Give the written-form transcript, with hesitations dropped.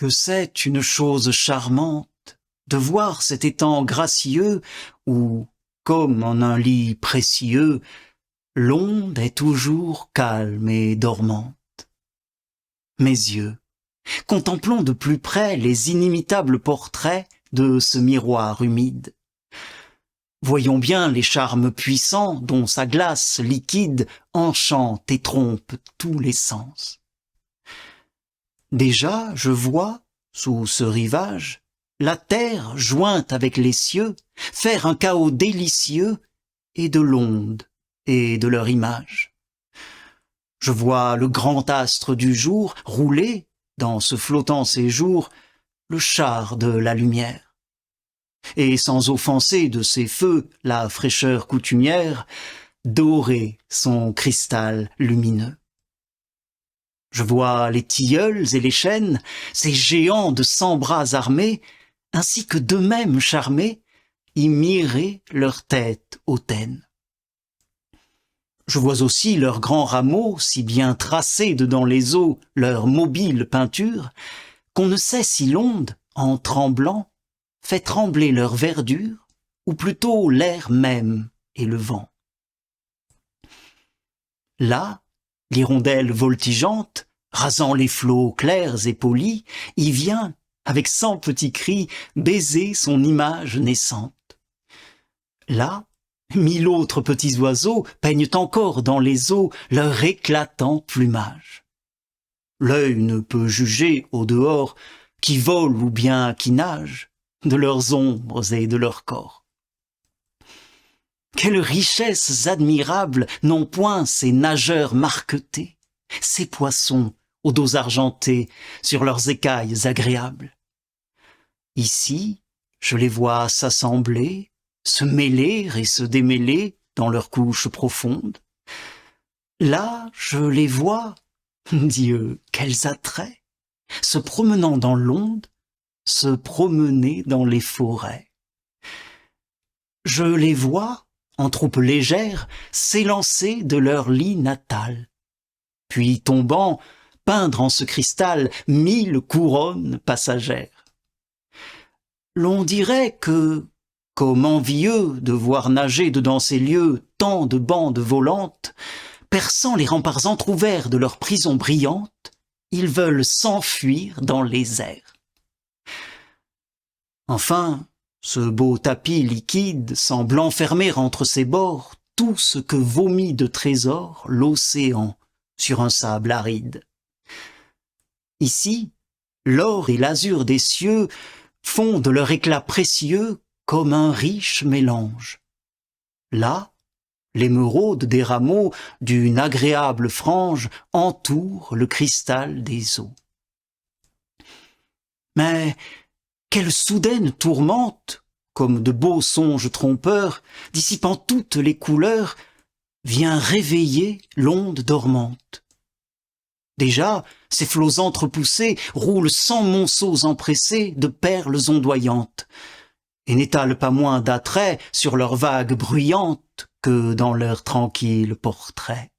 Que c'est une chose charmante de voir cet étang gracieux où, comme en un lit précieux, l'onde est toujours calme et dormante. Mes yeux, contemplons de plus près les inimitables portraits de ce miroir humide. Voyons bien les charmes puissants dont sa glace liquide enchante et trompe tous les sens. Déjà, je vois, sous ce rivage, la terre jointe avec les cieux faire un chaos délicieux et de l'onde et de leur image. Je vois le grand astre du jour rouler, dans ce flottant séjour, le char de la lumière. Et sans offenser de ses feux la fraîcheur coutumière, dorer son cristal lumineux. Je vois les tilleuls et les chênes, ces géants de 100 bras armés, ainsi que d'eux-mêmes charmés, y mirer leur tête hautaine. Je vois aussi leurs grands rameaux, si bien tracés dedans les eaux, leur mobile peinture, qu'on ne sait si l'onde, en tremblant, fait trembler leur verdure, ou plutôt l'air même et le vent. Là, l'hirondelle voltigeante, rasant les flots clairs et polis, y vient, avec 100 petits cris, baiser son image naissante. Là, 1000 autres petits oiseaux peignent encore dans les eaux leur éclatant plumage. L'œil ne peut juger, au dehors, qui vole ou bien qui nage, de leurs ombres et de leur corps. Quelles richesses admirables n'ont point ces nageurs marquetés, ces poissons aux dos argentés sur leurs écailles agréables. Ici, je les vois s'assembler, se mêler et se démêler dans leurs couches profondes. Là, je les vois, Dieu, quels attraits, se promenant dans l'onde, se promener dans les forêts. Je les vois, en troupes légères, s'élancer de leur lit natal, puis tombant, peindre en ce cristal 1000 couronnes passagères. L'on dirait que, comme envieux de voir nager dedans ces lieux tant de bandes volantes, perçant les remparts entr'ouverts de leur prison brillante, ils veulent s'enfuir dans les airs. Enfin, ce beau tapis liquide semble enfermer entre ses bords tout ce que vomit de trésors l'océan sur un sable aride. Ici, l'or et l'azur des cieux font de leur éclat précieux comme un riche mélange. Là, l'émeraude des rameaux d'une agréable frange entoure le cristal des eaux. Mais quelle soudaine tourmente, comme de beaux songes trompeurs, dissipant toutes les couleurs, vient réveiller l'onde dormante. Déjà, ces flots entrepoussés roulent 100 monceaux empressés de perles ondoyantes, et n'étalent pas moins d'attrait sur leurs vagues bruyantes que dans leurs tranquilles portraits.